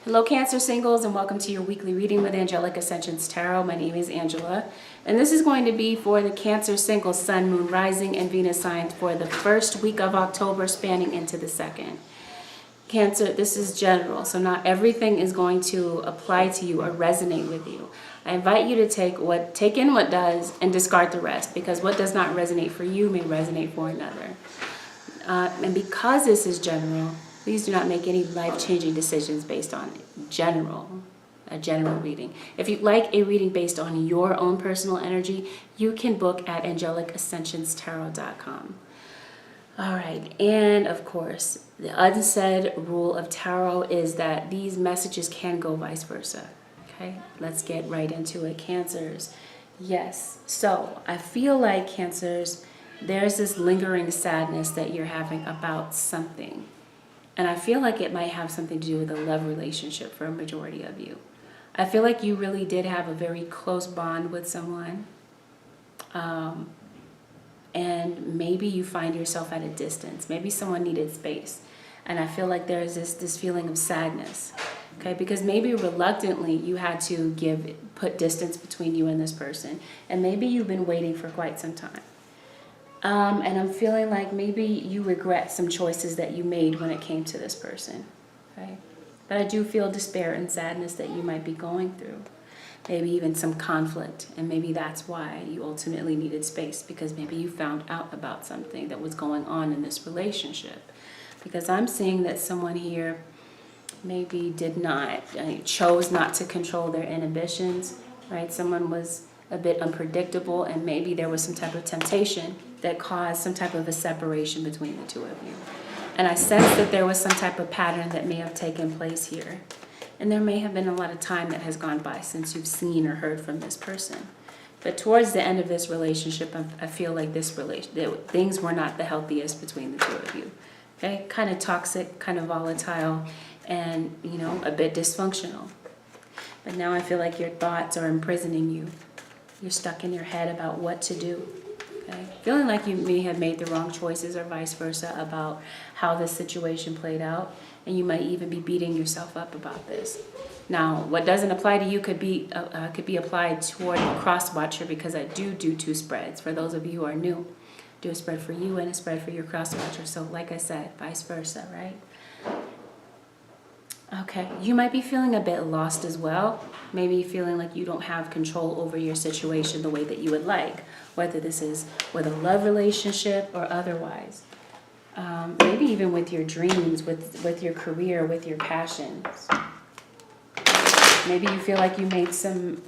Hello Cancer singles, and welcome to your weekly reading with Angelic Ascensions Tarot. My name is Angela, and this is going to be for the Cancer singles, Sun, Moon, Rising, and Venus signs for the first week of October spanning into the second. Cancer, this is general, so not everything is going to apply to you or resonate with you. I invite you to take in what does and discard the rest, because what does not resonate for you may resonate for another. And because this is general, please do not make any life-changing decisions based on a general reading. If you'd like a reading based on your own personal energy, you can book at AngelicAscensionsTarot.com. All right, and of course, the unsaid rule of tarot is that these messages can go vice versa. Okay, let's get right into it, Cancers. Yes, so I feel like Cancers, there's this lingering sadness that you're having about something. And I feel like it might have something to do with a love relationship for a majority of you. I feel like you really did have a very close bond with someone. And maybe you find yourself at a distance. Maybe someone needed space. And I feel like there's this feeling of sadness. Okay, because maybe reluctantly you had to put distance between you and this person. And maybe you've been waiting for quite some time. And I'm feeling like maybe you regret some choices that you made when it came to this person, okay? But I do feel despair and sadness that you might be going through. Maybe even some conflict, and maybe that's why you ultimately needed space, because maybe you found out about something that was going on in this relationship. Because I'm seeing that someone here maybe chose not to control their inhibitions, right? Someone was a bit unpredictable, and maybe there was some type of temptation that caused some type of a separation between the two of you. And I sense that there was some type of pattern that may have taken place here. And there may have been a lot of time that has gone by since you've seen or heard from this person. But towards the end of this relationship, I feel like things were not the healthiest between the two of you. Okay, kind of toxic, kind of volatile, and a bit dysfunctional. But now I feel like your thoughts are imprisoning you. You're stuck in your head about what to do. Okay? Feeling like you may have made the wrong choices or vice versa about how this situation played out, and you might even be beating yourself up about this. Now, what doesn't apply to you could be applied toward a cross-watcher, because I do two spreads. For those of you who are new, do a spread for you and a spread for your cross-watcher. So like I said, vice versa, right? Okay, you might be feeling a bit lost as well. Maybe feeling like you don't have control over your situation the way that you would like, whether this is with a love relationship or otherwise. Maybe even with your dreams, with your career, with your passions. Maybe you feel like you made some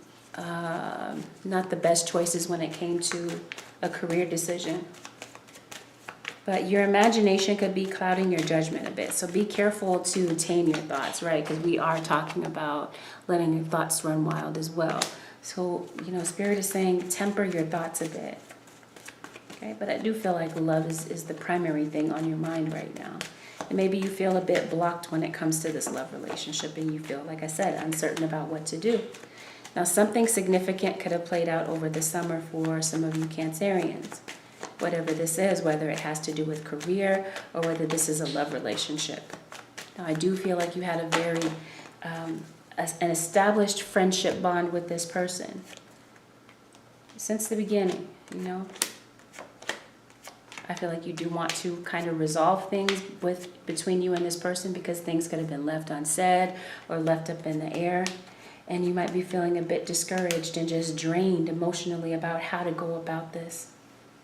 not the best choices when it came to a career decision. But your imagination could be clouding your judgment a bit. So be careful to tame your thoughts, right? Because we are talking about letting your thoughts run wild as well. So, Spirit is saying temper your thoughts a bit. Okay, but I do feel like love is the primary thing on your mind right now. And maybe you feel a bit blocked when it comes to this love relationship, and you feel, like I said, uncertain about what to do. Now, something significant could have played out over the summer for some of you Cancerians. Whatever this is, whether it has to do with career or whether this is a love relationship. Now, I do feel like you had a very an established friendship bond with this person since the beginning. I feel like you do want to kind of resolve things between you and this person, because things could have been left unsaid or left up in the air. And you might be feeling a bit discouraged and just drained emotionally about how to go about this.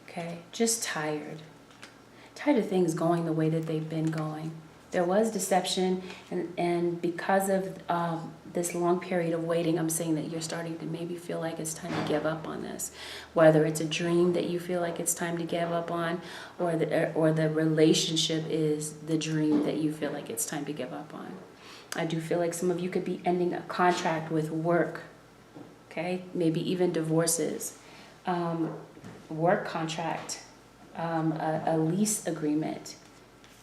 Okay, just tired of things going the way that they've been going. There was deception, and because of this long period of waiting, I'm saying that you're starting to maybe feel like it's time to give up on this. Whether it's a dream that you feel like it's time to give up on, or the relationship is the dream that you feel like it's time to give up on. I do feel like some of you could be ending a contract with work. Okay, maybe even divorces. Work contract, a lease agreement.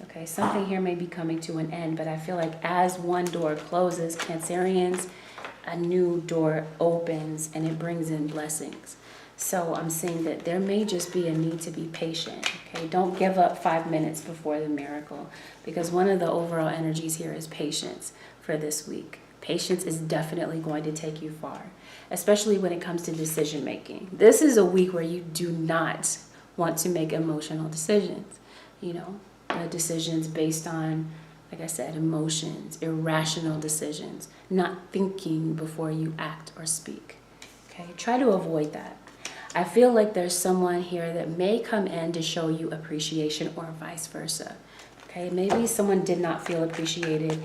Okay, something here may be coming to an end, but I feel like as one door closes, Cancerians, a new door opens, and it brings in blessings. So I'm seeing that there may just be a need to be patient. Okay, don't give up 5 minutes before the miracle, because one of the overall energies here is patience. for this week. Patience is definitely going to take you far, especially when it comes to decision making. This is a week where you do not want to make emotional decisions, decisions based on, like I said, emotions, irrational decisions, not thinking before you act or speak. Okay, try to avoid that. I feel like there's someone here that may come in to show you appreciation or vice versa. Okay, maybe someone did not feel appreciated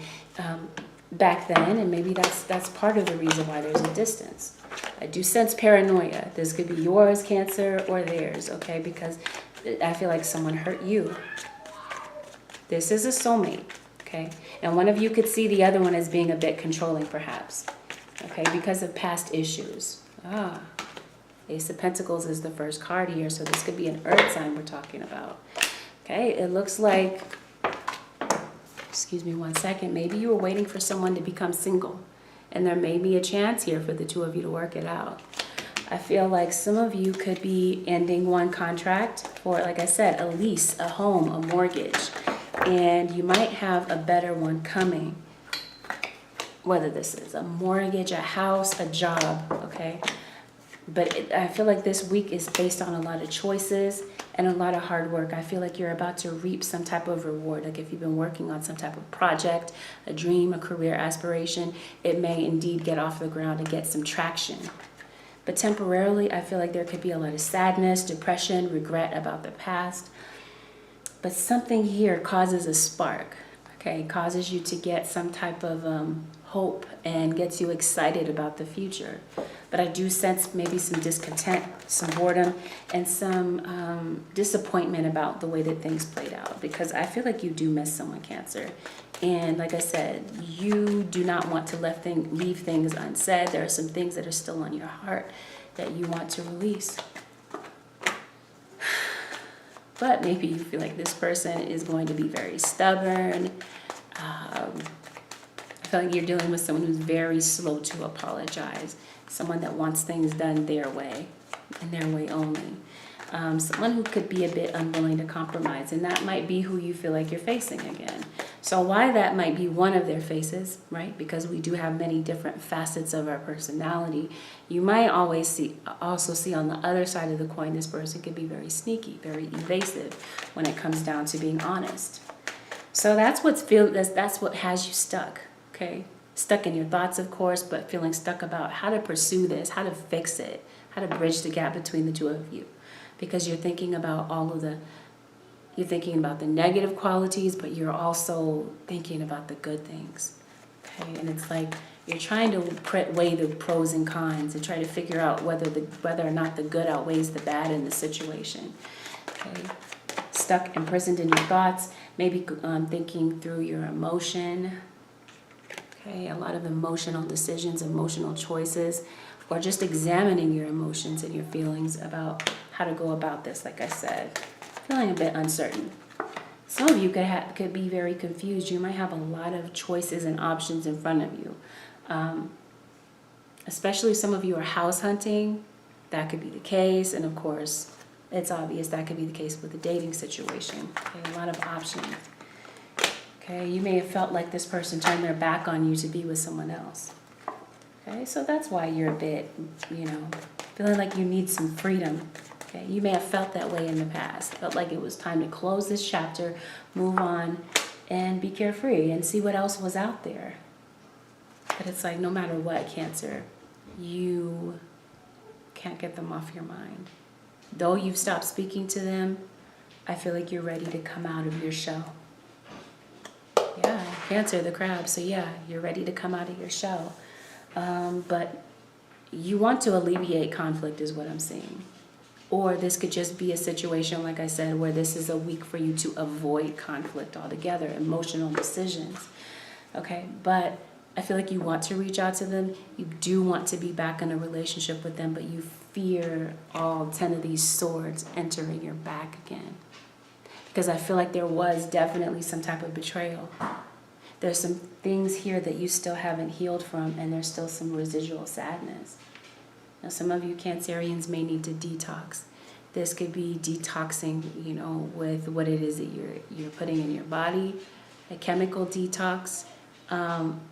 back then, and maybe that's part of the reason why there's a distance. I do sense paranoia. This could be yours, Cancer, or theirs, okay? Because I feel like someone hurt you. This is a soulmate, okay? And one of you could see the other one as being a bit controlling, perhaps, okay? Because of past issues. Ace of Pentacles is the first card here, so this could be an earth sign we're talking about. Okay, it looks like, excuse me one second, maybe you were waiting for someone to become single, and there may be a chance here for the two of you to work it out. I feel like some of you could be ending one contract for, like I said, a lease, a home, a mortgage, and you might have a better one coming. Whether this is a mortgage, a house, a job, okay? But I feel like this week is based on a lot of choices and a lot of hard work. I feel like you're about to reap some type of reward. Like if you've been working on some type of project, a dream, a career aspiration, it may indeed get off the ground and get some traction. But temporarily, I feel like there could be a lot of sadness, depression, regret about the past. But something here causes a spark, okay? Causes you to get some type of hope and gets you excited about the future. But I do sense maybe some discontent, some boredom, and some disappointment about the way that things played out, because I feel like you do miss someone, Cancer. And like I said, you do not want to leave things unsaid. There are some things that are still on your heart that you want to release. But maybe you feel like this person is going to be very stubborn. I feel like you're dealing with someone who's very slow to apologize. Someone that wants things done their way and their way only. Someone who could be a bit unwilling to compromise, and that might be who you feel like you're facing again. So why that might be one of their faces, right? Because we do have many different facets of our personality. You might also see on the other side of the coin, this person could be very sneaky, very evasive when it comes down to being honest. So that's what has you stuck, okay? Stuck in your thoughts, of course, but feeling stuck about how to pursue this, how to fix it, how to bridge the gap between the two of you. Because you're thinking about you're thinking about the negative qualities, but you're also thinking about the good things, okay? And it's like you're trying to weigh the pros and cons and try to figure out whether or not the good outweighs the bad in the situation, okay? Stuck, imprisoned in your thoughts, maybe thinking through your emotion. Okay, a lot of emotional decisions, emotional choices, or just examining your emotions and your feelings about how to go about this, like I said. Feeling a bit uncertain. Some of you could be very confused. You might have a lot of choices and options in front of you. Especially some of you are house hunting. That could be the case. And of course, it's obvious that could be the case with the dating situation. Okay, a lot of options. Okay, you may have felt like this person turned their back on you to be with someone else. Okay, so that's why you're a bit, feeling like you need some freedom. Okay, you may have felt that way in the past. Felt like it was time to close this chapter, move on, and be carefree and see what else was out there. But it's like no matter what, Cancer, you can't get them off your mind. Though you've stopped speaking to them, I feel like you're ready to come out of your shell. Yeah, Cancer, the crab. So yeah, you're ready to come out of your shell. But you want to alleviate conflict is what I'm seeing. Or this could just be a situation, like I said, where this is a week for you to avoid conflict altogether, emotional decisions. Okay, but I feel like you want to reach out to them. You do want to be back in a relationship with them, but you fear all 10 of these swords entering your back again. Because I feel like there was definitely some type of betrayal. There's some things here that you still haven't healed from, and there's still some residual sadness. Now, some of you Cancerians may need to detox. This could be detoxing, with what it is that you're putting in your body, a chemical detox,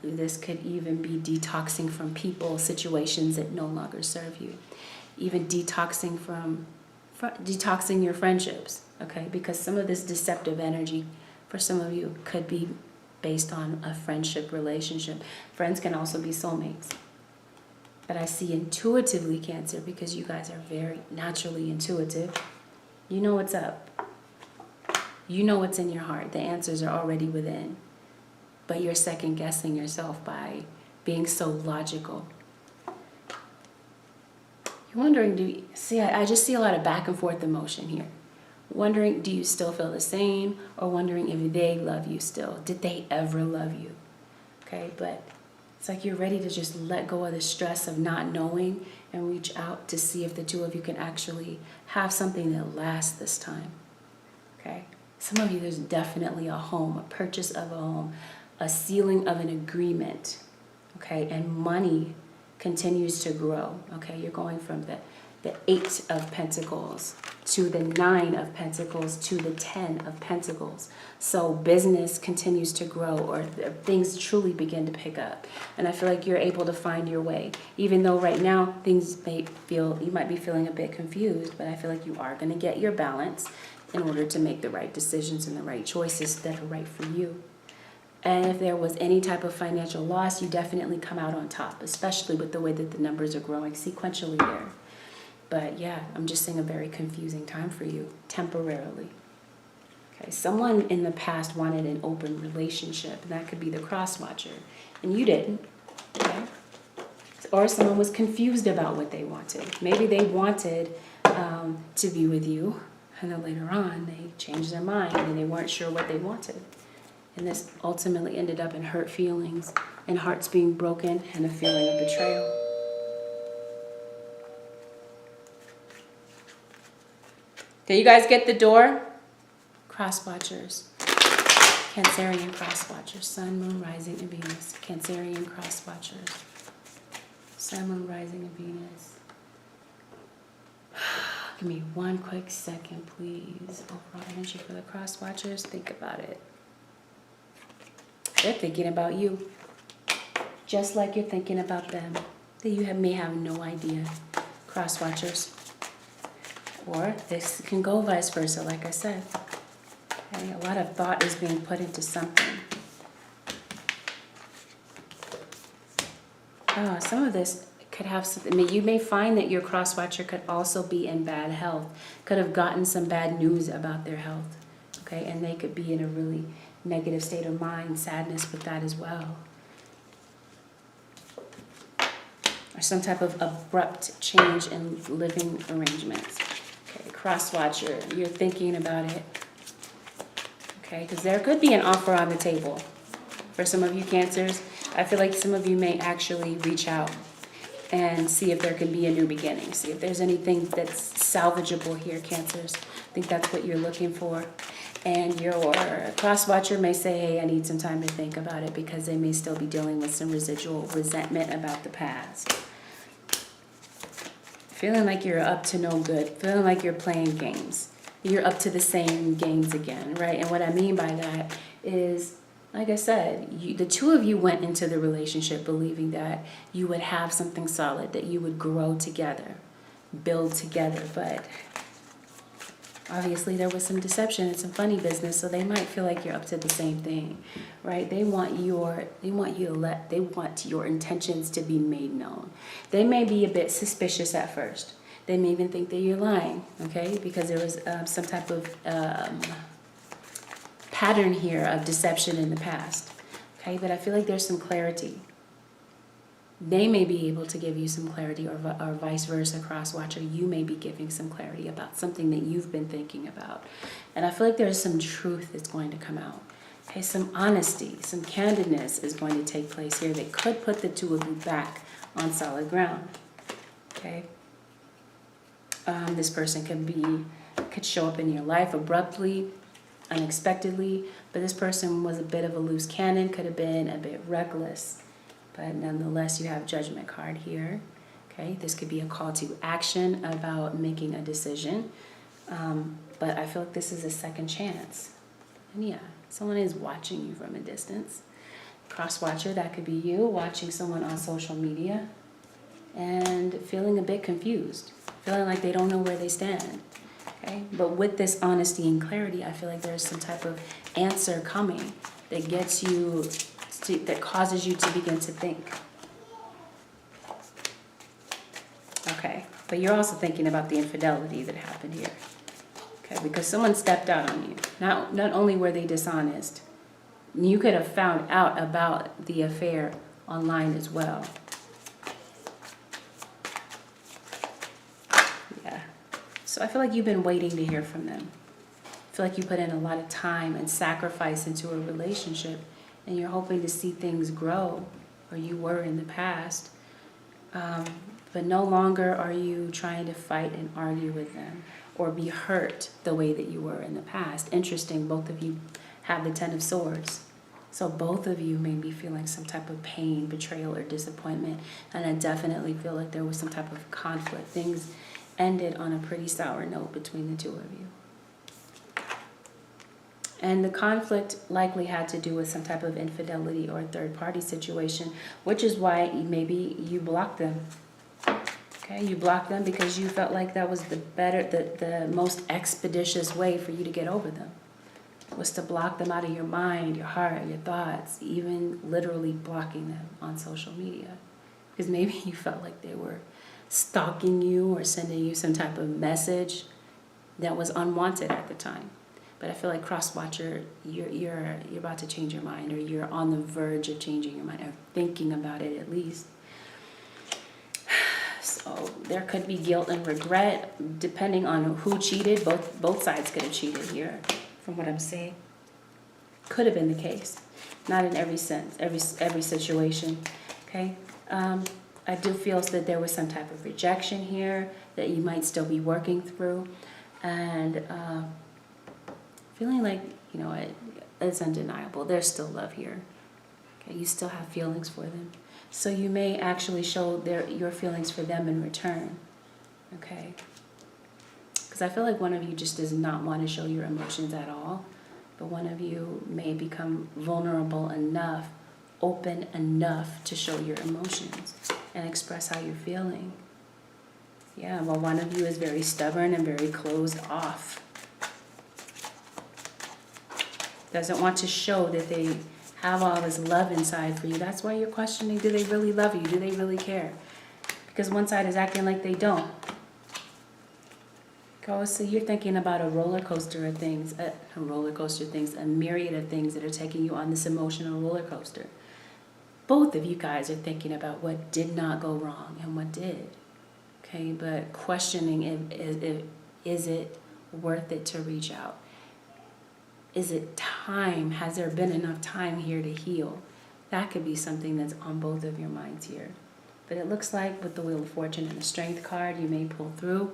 This could even be detoxing from people, situations that no longer serve you. Even detoxing detoxing your friendships, okay? Because some of this deceptive energy for some of you could be based on a friendship relationship. Friends can also be soulmates. But I see intuitively, Cancer, because you guys are very naturally intuitive. You know what's up. You know what's in your heart. The answers are already within. But you're second guessing yourself by being so logical. You're wondering, I just see a lot of back and forth emotion here. Wondering, do you still feel the same? Or wondering if they love you still. Did they ever love you? Okay, but it's like you're ready to just let go of the stress of not knowing and reach out to see if the two of you can actually have something that lasts this time. Okay? Some of you, there's definitely a home, a purchase of a home, a sealing of an agreement. Okay? And money continues to grow. Okay? You're going from the 8 of Pentacles to the 9 of Pentacles to the 10 of Pentacles. So business continues to grow, or things truly begin to pick up. And I feel like you're able to find your way. Even though right now things you might be feeling a bit confused, but I feel like you are going to get your balance in order to make the right decisions and the right choices that are right for you. And if there was any type of financial loss, you definitely come out on top, especially with the way that the numbers are growing sequentially there. But yeah, I'm just saying a very confusing time for you, temporarily. Okay, someone in the past wanted an open relationship, and that could be the cross watcher, and you didn't, okay? Or someone was confused about what they wanted. Maybe they wanted to be with you, and then later on they changed their mind and they weren't sure what they wanted. And this ultimately ended up in hurt feelings and hearts being broken and a feeling of betrayal. Did you guys get the door? Cross watchers. Cancerian cross watchers. Sun, Moon, Rising, and Venus. Cancerian cross watchers. Sun, Moon, Rising, and Venus. Give me one quick second, please. Overall energy for the cross watchers. Think about it. They're thinking about you. Just like you're thinking about them. That you may have no idea. Cross watchers. Or this can go vice versa, like I said. Okay, a lot of thought is being put into something. Some of this could have something. I mean, you may find that your cross-watcher could also be in bad health. Could have gotten some bad news about their health. Okay, and they could be in a really negative state of mind, sadness with that as well. Or some type of abrupt change in living arrangements. Okay, cross-watcher, you're thinking about it. Okay, because there could be an offer on the table. For some of you Cancers, I feel like some of you may actually reach out and see if there can be a new beginning. See if there's anything that's salvageable here, Cancers. I think that's what you're looking for. And your cross-watcher may say, hey, I need some time to think about it, because they may still be dealing with some residual resentment about the past. Feeling like you're up to no good. Feeling like you're playing games. You're up to the same games again, right? And what I mean by that is, like I said, the two of you went into the relationship believing that you would have something solid, that you would grow together, build together. But obviously there was some deception and some funny business, so they might feel like you're up to the same thing, right? They want your intentions to be made known. They may be a bit suspicious at first. They may even think that you're lying, okay? Because there was some type of pattern here of deception in the past, okay? But I feel like there's some clarity. They may be able to give you some clarity, or vice versa, cross-watcher. You may be giving some clarity about something that you've been thinking about. And I feel like there's some truth that's going to come out. Okay, some honesty, some candidness is going to take place here that could put the two of you back on solid ground, okay? This person could show up in your life abruptly, unexpectedly, but this person was a bit of a loose cannon, could have been a bit reckless, but nonetheless you have Judgment card here. Okay, this could be a call to action about making a decision, but I feel like this is a second chance. And yeah, someone is watching you from a distance. Cross-watcher, that could be you watching someone on social media and feeling a bit confused, feeling like they don't know where they stand. Okay? But with this honesty and clarity, I feel like there's some type of answer coming that gets you, that causes you to begin to think. Okay, but you're also thinking about the infidelity that happened here. Okay, because someone stepped out on you. Not only were they dishonest, you could have found out about the affair online as well. Yeah. So I feel like you've been waiting to hear from them. I feel like you put in a lot of time and sacrifice into a relationship, and you're hoping to see things grow, or you were in the past. But no longer are you trying to fight and argue with them or be hurt the way that you were in the past. Interesting, both of you have the Ten of Swords. So both of you may be feeling some type of pain, betrayal, or disappointment. And I definitely feel like there was some type of conflict. Things ended on a pretty sour note between the two of you. And the conflict likely had to do with some type of infidelity or third-party situation, which is why maybe you blocked them. Okay, you blocked them because you felt like that was the most expeditious way for you to get over them, was to block them out of your mind, your heart, your thoughts, even literally blocking them on social media. Because maybe you felt like they were stalking you or sending you some type of message that was unwanted at the time. But I feel like cross-watcher, you're about to change your mind, or you're on the verge of changing your mind, or thinking about it at least. So there could be guilt and regret depending on who cheated. Both sides could have cheated here, from what I'm saying. Could have been the case. Not in every sense, every situation. Okay? I do feel that there was some type of rejection here that you might still be working through. And feeling like, it's undeniable. There's still love here. Okay? You still have feelings for them. So you may actually show your feelings for them in return, okay? Because I feel like one of you just does not want to show your emotions at all, but one of you may become vulnerable enough, open enough to show your emotions and express how you're feeling. Yeah, well, one of you is very stubborn and very closed off. Doesn't want to show that they have all this love inside for you. That's why you're questioning, do they really love you? Do they really care? Because one side is acting like they don't. So you're thinking about a roller coaster of things, a myriad of things that are taking you on this emotional roller coaster. Both of you guys are thinking about what did not go wrong and what did. Okay, but questioning, is it worth it to reach out? Is it time? Has there been enough time here to heal? That could be something that's on both of your minds here. But it looks like with the Wheel of Fortune and the Strength card, you may pull through,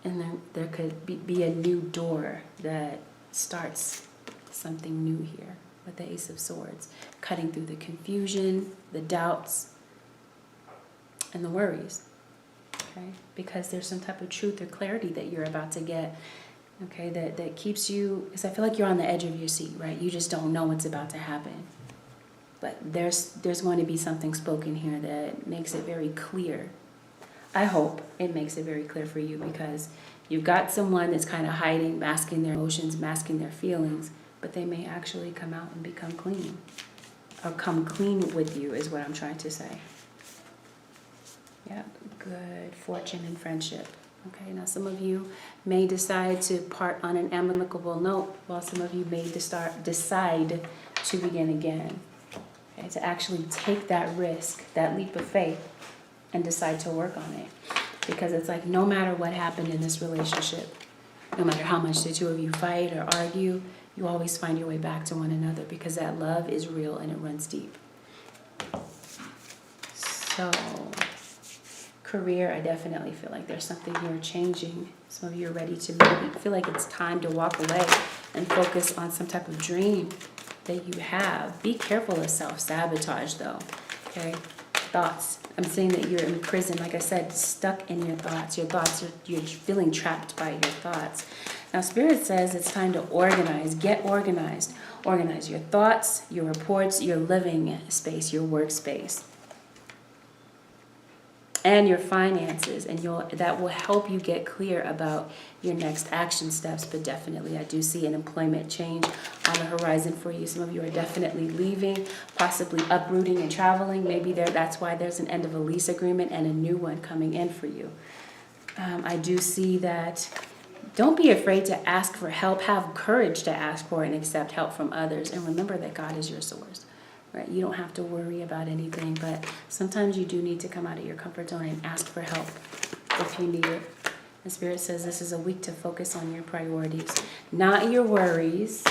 and then there could be a new door that starts something new here with the Ace of Swords, cutting through the confusion, the doubts, and the worries. Okay? Because there's some type of truth or clarity that you're about to get. Okay, that keeps you, because I feel like you're on the edge of your seat, right? You just don't know what's about to happen. But there's going to be something spoken here that makes it very clear. I hope it makes it very clear for you, because you've got someone that's kind of hiding, masking their emotions, masking their feelings, but they may actually come out and become clean. Or come clean with you is what I'm trying to say. Yeah, good fortune and friendship. Okay, now some of you may decide to part on an amicable note, while some of you may decide to begin again. Okay, to actually take that risk, that leap of faith, and decide to work on it. Because it's like, no matter what happened in this relationship, no matter how much the two of you fight or argue, you always find your way back to one another, because that love is real and it runs deep. So career, I definitely feel like there's something here changing. Some of you are ready to maybe feel like it's time to walk away and focus on some type of dream that you have. Be careful of self-sabotage though, okay? thoughts. I'm saying that you're in prison, like I said, stuck in your thoughts. You're feeling trapped by your thoughts. Now, Spirit says it's time to organize. Get organized. Organize your thoughts, your reports, your living space, your workspace, and your finances, and that will help you get clear about your next action steps. But definitely, I do see an employment change on the horizon for you. Some of you are definitely leaving, possibly uprooting and traveling. Maybe that's why there's an end of a lease agreement and a new one coming in for you. I do see that. Don't be afraid to ask for help. Have courage to ask for and accept help from others. And remember that God is your source. Right? You don't have to worry about anything, but sometimes you do need to come out of your comfort zone and ask for help if you need it. The Spirit says this is a week to focus on your priorities, not your worries,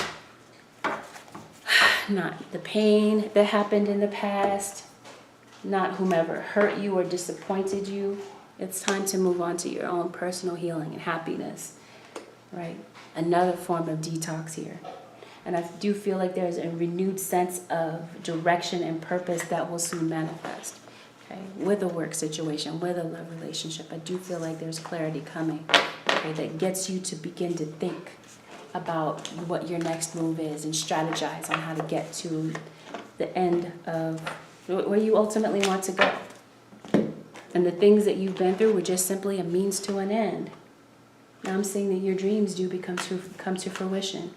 not the pain that happened in the past, not whomever hurt you or disappointed you. It's time to move on to your own personal healing and happiness, right? Another form of detox here. And I do feel like there's a renewed sense of direction and purpose that will soon manifest. Okay? With a work situation, with a love relationship, I do feel like there's clarity coming. Okay? That gets you to begin to think about what your next move is and strategize on how to get to the end of where you ultimately want to go. And the things that you've been through were just simply a means to an end. Now I'm seeing that your dreams do come to fruition.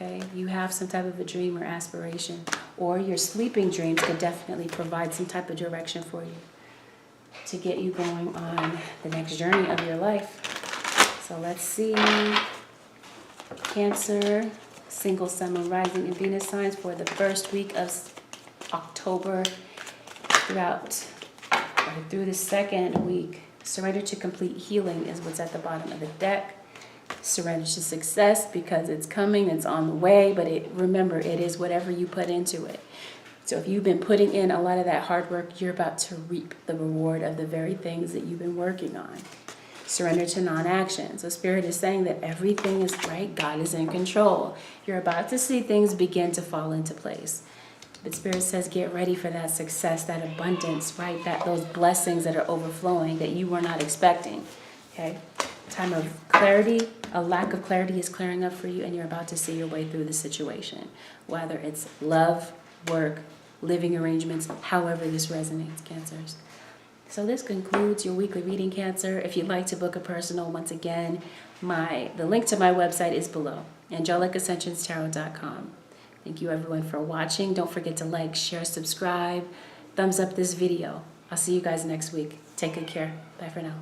Okay, you have some type of a dream or aspiration, or your sleeping dreams could definitely provide some type of direction for you to get you going on the next journey of your life. So let's see. Cancer, single sun, moon, rising, and Venus signs for the first week of October through the second week. Surrender to complete healing is what's at the bottom of the deck. Surrender to success because it's coming, it's on the way, but remember, it is whatever you put into it. So if you've been putting in a lot of that hard work, you're about to reap the reward of the very things that you've been working on. Surrender to non-action. So Spirit is saying that everything is right. God is in control. You're about to see things begin to fall into place. But Spirit says get ready for that success, that abundance, right? Those blessings that are overflowing that you were not expecting. Okay? Time of clarity. A lack of clarity is clearing up for you, and you're about to see your way through the situation. Whether it's love, work, living arrangements, however this resonates, Cancers. So this concludes your weekly reading, Cancer. If you'd like to book a personal, once again, the link to my website is below, AngelicAscensionsTarot.com. Thank you everyone for watching. Don't forget to like, share, subscribe, thumbs up this video. I'll see you guys next week. Take good care. Bye for now.